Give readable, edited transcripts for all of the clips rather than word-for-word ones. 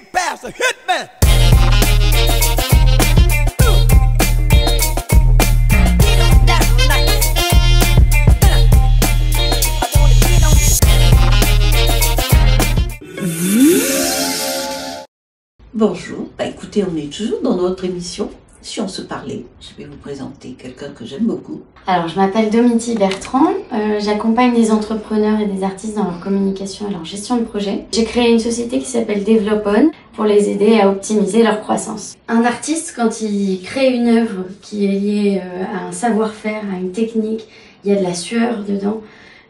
pass a hitman. Bonjour, écoutez, on est toujours dans notre émission Si on se parlait. Je vais vous présenter quelqu'un que j'aime beaucoup. Alors, je m'appelle Domiti Bertrand, j'accompagne des entrepreneurs et des artistes dans leur communication et leur gestion de projet. J'ai créé une société qui s'appelle Developon pour les aider à optimiser leur croissance. Un artiste, quand il crée une œuvre qui est liée à un savoir-faire, à une technique, il y a de la sueur dedans.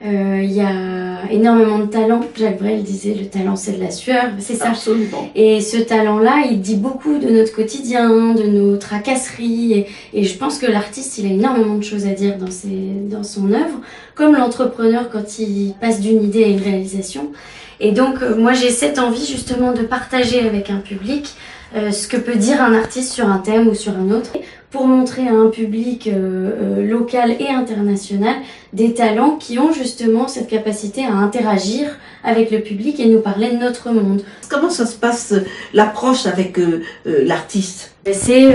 Il y a énormément de talent. Jacques Brel disait le talent c'est de la sueur, c'est ça. Absolument. Et ce talent-là, il dit beaucoup de notre quotidien, de nos tracasseries. Et je pense que l'artiste, il a énormément de choses à dire dans son œuvre, comme l'entrepreneur quand il passe d'une idée à une réalisation. Et donc, moi, j'ai cette envie justement de partager avec un public ce que peut dire un artiste sur un thème ou sur un autre, pour montrer à un public local et international des talents qui ont justement cette capacité à interagir avec le public et nous parler de notre monde. Comment ça se passe, l'approche avec l'artiste? C'est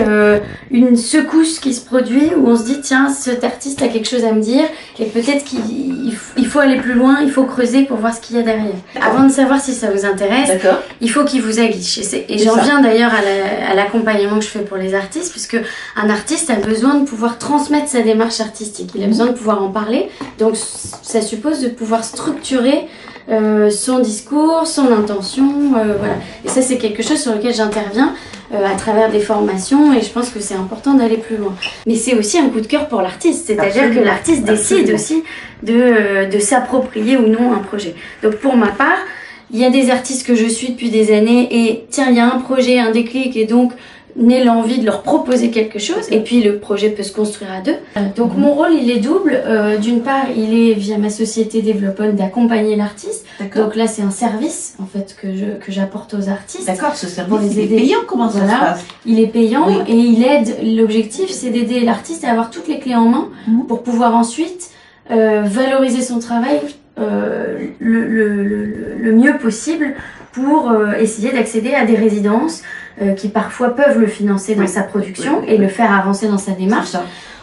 une secousse qui se produit où on se dit tiens, cet artiste a quelque chose à me dire et peut-être qu'il faut aller plus loin, il faut creuser pour voir ce qu'il y a derrière. Avant de savoir si ça vous intéresse, il faut qu'il vous aguiche. Et j'en viens d'ailleurs à l'accompagnement que je fais pour les artistes, puisque un artiste a besoin de pouvoir transmettre sa démarche artistique, il a besoin de pouvoir en parler, donc ça suppose de pouvoir structurer son discours, son intention, voilà. Et ça c'est quelque chose sur lequel j'interviens à travers des formations et je pense que c'est important d'aller plus loin. Mais c'est aussi un coup de cœur pour l'artiste, c'est-à-dire que l'artiste décide aussi de s'approprier ou non un projet. Donc pour ma part, il y a des artistes que je suis depuis des années et tiens, il y a un projet, un déclic et donc naît l'envie de leur proposer quelque chose et puis le projet peut se construire à deux. Donc mon rôle il est double, d'une part il est via ma société Developon d'accompagner l'artiste, donc là c'est un service en fait que j'apporte aux artistes. D'accord, ce service il est payant, comment ça se passe? Il est payant et il aide, l'objectif c'est d'aider l'artiste à avoir toutes les clés en main pour pouvoir ensuite valoriser son travail le mieux possible pour essayer d'accéder à des résidences qui parfois peuvent le financer dans sa production et le faire avancer dans sa démarche.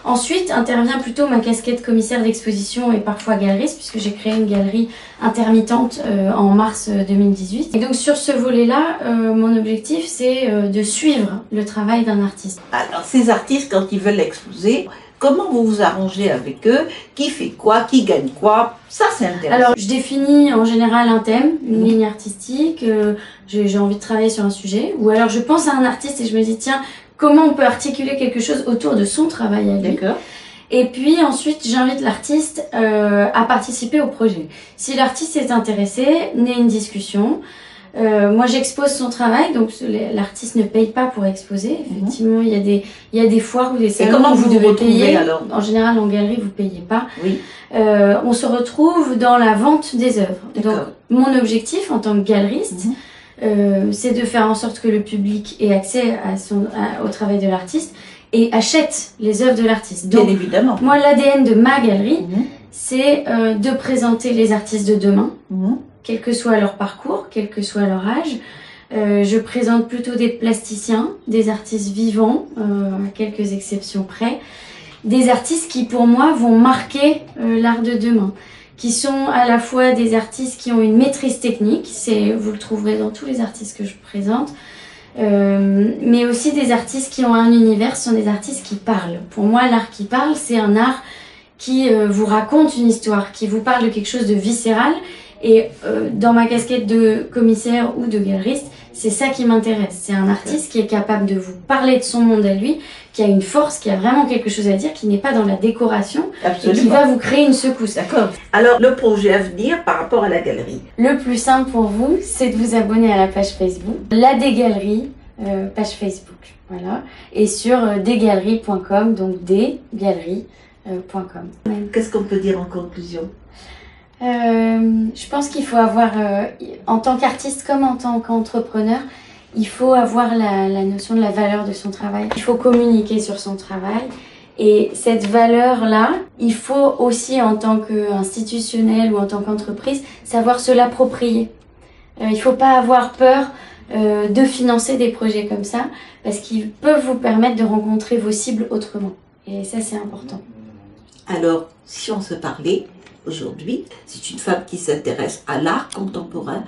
Ensuite intervient plutôt ma casquette commissaire d'exposition et parfois galeriste, puisque j'ai créé une galerie intermittente en mars 2018. Et donc sur ce volet-là, mon objectif c'est de suivre le travail d'un artiste. Alors ces artistes, quand ils veulent exposer, comment vous vous arrangez avec eux? Qui fait quoi? Qui gagne quoi? Ça, c'est intéressant. Alors, je définis en général un thème, une ligne artistique. J'ai envie de travailler sur un sujet. Ou alors, je pense à un artiste et je me dis, tiens, comment on peut articuler quelque chose autour de son travail à lui? D'accord. Et puis ensuite, j'invite l'artiste à participer au projet. Si l'artiste est intéressé, naît une discussion. Moi j'expose son travail, donc l'artiste ne paye pas pour exposer. Effectivement, il y a des foires ou des salons. Et comment vous devez payer alors? En général, en galerie, vous payez pas. Oui. On se retrouve dans la vente des œuvres. Donc, mon objectif en tant que galeriste, c'est de faire en sorte que le public ait accès au travail de l'artiste et achète les œuvres de l'artiste. Bien évidemment. Moi, l'ADN de ma galerie, c'est de présenter les artistes de demain. Quel que soit leur parcours, quel que soit leur âge. Je présente plutôt des plasticiens, des artistes vivants, à quelques exceptions près. Des artistes qui, pour moi, vont marquer l'art de demain. Qui sont à la fois des artistes qui ont une maîtrise technique, vous le trouverez dans tous les artistes que je présente, mais aussi des artistes qui ont un univers, ce sont des artistes qui parlent. Pour moi, l'art qui parle, c'est un art qui vous raconte une histoire, qui vous parle de quelque chose de viscéral. Et dans ma casquette de commissaire ou de galeriste, c'est ça qui m'intéresse. C'est un artiste qui est capable de vous parler de son monde à lui, qui a une force, qui a vraiment quelque chose à dire, qui n'est pas dans la décoration, et qui va vous créer une secousse. D'accord. Alors, le projet à venir par rapport à la galerie? Le plus simple pour vous, c'est de vous abonner à la page Facebook, la Desgaleries, page Facebook, voilà, et sur desgaleries.com, donc desgaleries.com. Qu'est-ce qu'on peut dire en conclusion? Je pense qu'il faut avoir, en tant qu'artiste comme en tant qu'entrepreneur, il faut avoir la notion de la valeur de son travail. Il faut communiquer sur son travail. Et cette valeur-là, il faut aussi en tant qu'institutionnel ou en tant qu'entreprise, savoir se l'approprier. Il ne faut pas avoir peur de financer des projets comme ça, parce qu'ils peuvent vous permettre de rencontrer vos cibles autrement. Et ça, c'est important. Alors, si on se parlait aujourd'hui, c'est une femme qui s'intéresse à l'art contemporain.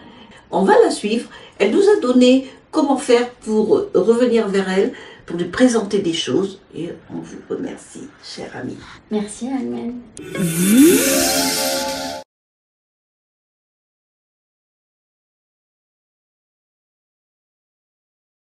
On va la suivre. Elle nous a donné comment faire pour revenir vers elle, pour lui présenter des choses. Et on vous remercie, chère amie. Merci, Almen.